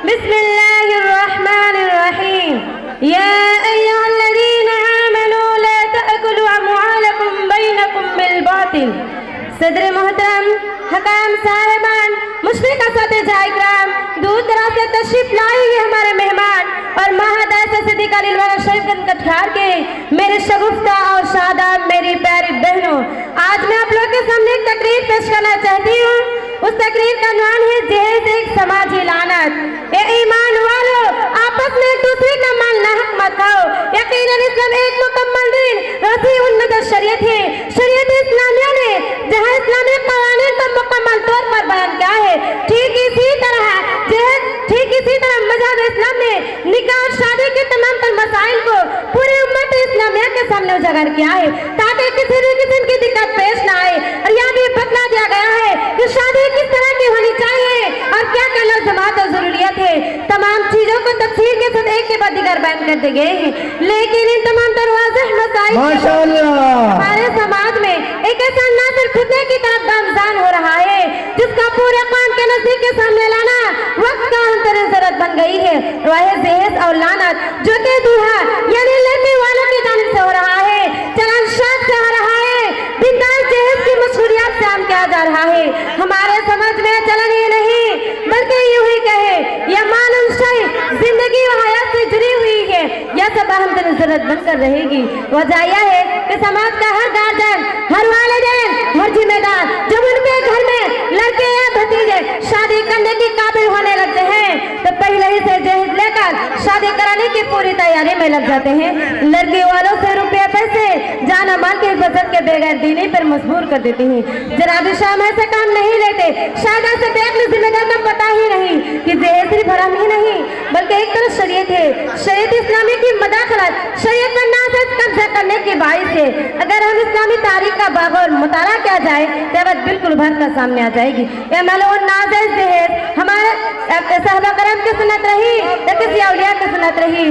बिस्मिल्लाहिर्रहमानिर्रहीम। या अय्युहल्लज़ीना आमनू ला तअकुलू अम्वालकुम बैनकुम बिल बातिल। सदर मोहतरम, हकाम साहिबान, मुशफ़िक़ असातिज़ा इकराम, दूर दराज से तशरीफ लाए हैं हमारे मेहमान और महादासा सिद्दीक़ अलीवाला शरीफ कटखार के मेरे शगुफ्ता और शादाब मेरी प्यारी बहनों, आज मैं आप लोग के सामने एक तकरीर पेश करना चाहती हूँ। उस तकरीर का नाम है जहेज एक समाजी लानत। ए ईमान वालों, आपस में एक दूसरे का माल नाहक मत खाओ। यकीनन इस्लाम एक मुकम्मल दीन रसी उन्नत शरीयत है। शरीयत इस्लामिया ने जहाँ इस्लामी क़वानीन को मुकम्मल तौर पर बयान किया है, ठीक इसी तरह मज़हब इस्लाम ने निकाह और शादी के तमाम तर मसाइल को पूरी उम्मत इस्लामिया के सामने उजागर किया है, ताकि किसी भी किस्म की दिक्कत पेश न आए। और यह भी बतला दिया गया है कि शादी किस तरह की होनी चाहिए और क्या क्या लाज़िमात और ज़रूरियत है। तमाम चीज़ों को तफसील के साथ एक के बाद दीगर बयान कर दिए गए हैं, लेकिन इन तमाम दरवाज़े मसाइल हमारे समाज में एक ऐसा नाज़िर फितने की तरफ गामज़ान हो रहा है, जिसका पूरे क़ौम के नज़दीक के सामने लाना वक्त का अंतरिम ज़रूरत बन गई है। वह जहेज और लानत, जो कि दूल्हा यानी लड़की वालों की जानिब से हो रहा है, चलन शाद से हो रहा है, बिंदास जहेज की मशहूरियत से आम किया जा रहा है। हमारे समझ में चलन ही नहीं बल्कि यूं ही कहे यह मालूम शय जिंदगी व हयात से जुड़ी हुई है, यह सब अहम जरूरत बनकर रहेगी। वजह यह है कि समाज का हर गार्जियन, हर वालिदैन, हर जिम्मेदार जब उनके घर में लड़के या भतीजे शादी करने की काबिल होने लगते हैं तो पहले ही से जहेज लेकर शादी कराने की पूरी तैयारी में लग जाते हैं। लड़की वालों से रुपये पैसे जान माल की हिफाजत के बगैर दीनी पर मजबूर कर देती हैं। जनाब शाम ऐसे काम नहीं लेते, शायद ऐसे बेअक्ल जिम्मेदार को पता ही नहीं कि जहेज सिर्फ हराम ही नहीं बल्कि एक तरह शरीयत है। शरीयत इस्लामी की मदाखलत शरीयत पर नाजायज कब्जा करने के बाइस है। अगर हम इस्लामी तारीख का बागौर मुताला किया जाए तो बात बिल्कुल भर कर सामने आ जाएगी। ये मालूम नाजायज जहेज हमारे सहाबा करम की सुन्नत रही या किसी औलिया की सुन्नत रही,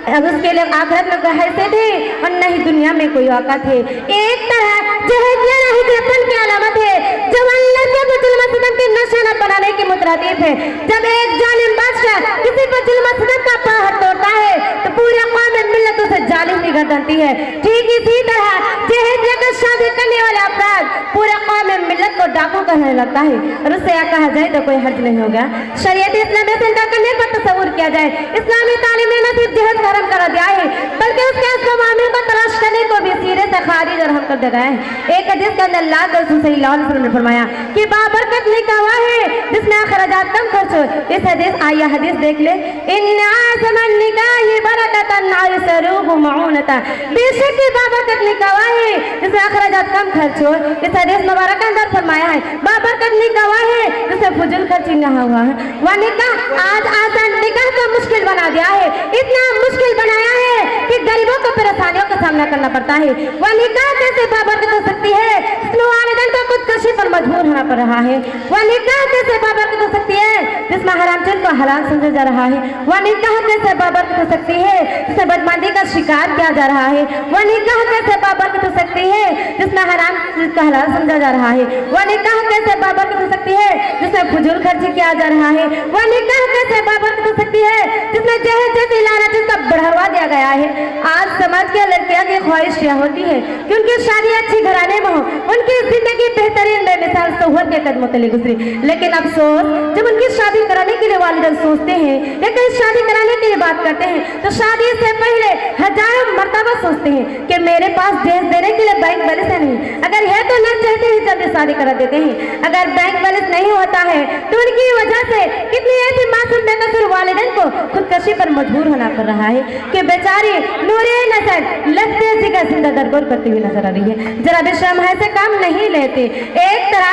अब उसके लिए आखिरत में कोई हैसियत है और न ही दुनिया में कोई औकात है। एक तरह जहेज लेना हिजरतन की अलामत है, जवान लड़कियों को जुल्म सितम की निशाना बनाने की मुतरादिफ है। जब एक जालिम बादशाह किसी पर जुल्म सितम का पहाड़ तोड़ता है तो पूरे कौम में मिल्लत उसे जालिम ही गर्दनती है। ठीक इसी तरह जहेज लेकर शादी करने वाले अपराध पूरे कौम में मिल्लत को डाकू कहने लगता है और उससे यह कहा जाए तो कोई हर्ज नहीं होगा। शरीयत इस्लाम से इनकार करने पर तसव्वुर किया जाए, इस्लामी तालीम ने न सिर्फ जहेज हराम करा दिया है बल्कि उसके मामले को तलाश करने को भी सीरे से खारिज और हम कर दे गए हैं। एक हदीस के अंदर अल्लाह के रसूल सल्लल्लाहु अलैहि वसल्लम ने फरमाया कि बाबरकत निकाह हुआ है जिसमें अखराजात कम खर्च हो। इस हदीस आया हदीस देख ले, इन्ना आसमन निकाही बरकतन आयसरूहु मऊनता, बेशक बाबरकत निकाह हुआ है जिसमें अखराजात कम खर्च हो। इस हदीस मुबारक के अंदर फरमाया है बाबरकत निकाह हुआ है जिसमें फुजुल खर्ची न हुआ है। वह निकाह आज आसान निकाह को मुश्किल बना दिया है, इतना मुश्किल बनाया है कि गरीबों को परेशानियों का सामना करना पड़ता है। वह निकाह कैसे बाबरकत हो सकती है जिसमें वालिदैन को खुदकशी पर मजबूर होना पड़ रहा है। वह निकाह कैसे बाबरकत हो सकती है जिसमें हराम चीज को हलाल समझा जा रहा है। वह निकाह कैसे बाबरकत हो सकती है जिसमें बदमाशी का शिकार किया जा रहा है। वह निकाह कैसे बाबरकत हो सकती है जिसमें हराम चीज को हलाल समझा जा रहा है। वह निकाह कैसे बाबरकत हो सकती है जिसमें फुजूल खर्ची किया जा रहा है। वह निकाह कैसे बाबरकत हो सकती है जिसमें जहेज जैसी लानत का बढ़ावा दिया गया है। आज समाज के लड़कियों की ख्वाहिश यह होती है कि उनकी शादी अच्छी घराने में हो, उनकी जिंदगी बेहतरीन बेमिसाल सोहर के कदमों तले गुजरे। लेकिन अफसोस जब उनकी शादी कराने के लिए वालिदैन सोचते हैं या कहीं शादी कराने के लिए बात करते हैं तो शादी से पहले हजारों मर्तबा सोचते हैं कि मेरे पास जहेज देने के लिए बैंक बैलेंस है नहीं, अगर है तो न चाहते ही जल्दी शादी करा देते हैं। अगर बैंक बैलेंस नहीं होता है तो उनकी वजह से कितनी ऐसी मासूम बेकसूर वालिदैन को खुदकशी पर मजबूर होना पड़ रहा है कि बेचारी नूरे नजर लगते का जिंदा दरगोर करती हुई नजर आ रही है। जरा बेशर्म ऐसे काम नहीं लेते, एक तरह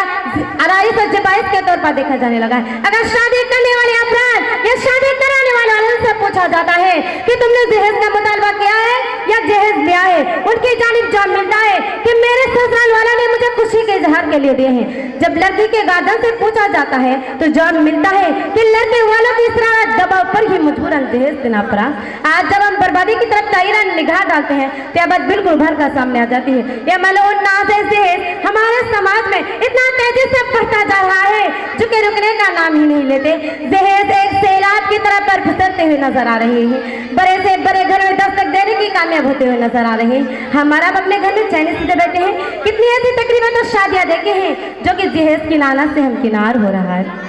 आराइश और जबाइश के तौर पर देखा जाने लगा है। अगर शादी करने वाले अपराध या शादी कराने वाले से पूछा जाता है कि तुमने जहेज का मुतालबा किया है या जहेज लिया है, उनकी जानिब जवाब मिलता है कि मेरे ससुराल वाला ने मुझे खुशी के इजहार के लिए दिए हैं। जब लड़की के गार्जियन से पूछा जाता है तो जवाब मिलता है कि लड़के वालों की इसरार दबाव पर ही मजबूरन जहेज देना पड़ा। आज जब हम बर्बादी की तरफ दायरा निगाह डालते हैं तो बात बिल्कुल भर कर सामने आ जाती है। यह मलऊन नाज़ जहेज हमारे समाज में इतना तेजी से बढ़ता जा रहा है जो कि रुकने का नाम ही नहीं लेते। जहेज एक सैलाब की तरह पर फिसलते हुए नजर आ रहे हैं, बड़े से बड़े घर में दस्तक देने की कामयाब होते हुए नजर आ रहे हैं। हमारा अपने घर में चैन से बैठे हैं। कितनी ऐसी तकरीबन तो शादियां देखे हैं जो कि जहेज की लानत से हमकिनार हो रहा है।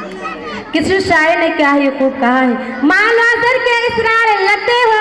किसी शायर ने क्या ही खूब कहा है, मालवाजर के इसरार लगते हो,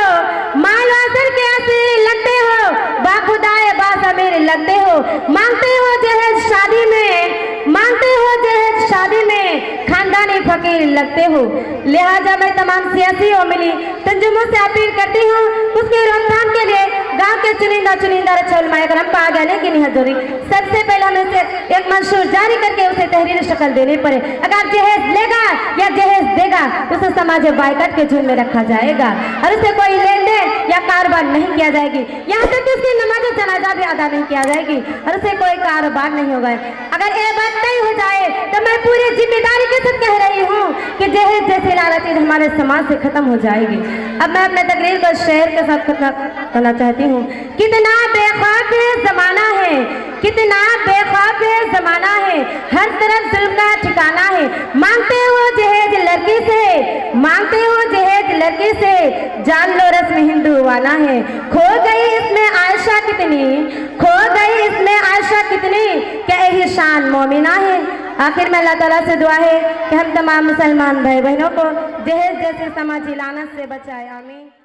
मालवाजर के असर लगते हो, बाखुदाए बाज़मीर लगते हो, मांगते हो जहेज शादी में, मांगते हो जहेज शादी में, खानदानी फकीर लगते हो। लिहाजा मैं तमाम सियासी और मिली तंजुमों से अपील करती हूँ उसके रोकथाम के लिए गांव के चुनिंदा रचौलमाए करम को आगे आने की हजूरी। सबसे पहले हमें से एक मंशूर जारी करके उसे तहरीर शक्ल देनी पड़े। अगर जहेज लेगा या जहेज देगा उसे समाज बाइकाट के झुंड में रखा जाएगा और उसे कोई लेन देन या कारोबार नहीं किया जाएगी। यहाँ तक कि उसकी नमाज जनाजा भी अदा नहीं किया जाएगी और उसे कोई कारोबार नहीं होगा। अगर ये बात नहीं हो जाए तो मैं पूरी जिम्मेदारी के साथ कह रही हूँ कि जहेज जैसी लानत चीज हमारे समाज से खत्म हो जाएगी। अब मैं अपने तकरीर को शेर के साथ खत्म करना चाहती हूँ। कितना बेखौफ है जमाना है, कितना बेखौफ है जमाना है, हर तरफ जुल्म का ठिकाना है। मांगते हो जहेज लड़की से, मांगते हो जहेज लड़की से, जान लो रस्म हिंदू वाला है। खो गई इसमें आयशा कितनी, खो गई इसमें आयशा कितनी, क्या यही शान मोमिना है। आखिर में अल्लाह ताला से दुआ है कि हम तमाम मुसलमान भाई बहनों को जहेज जैसे समाजी लानत से बचाए। आमीन।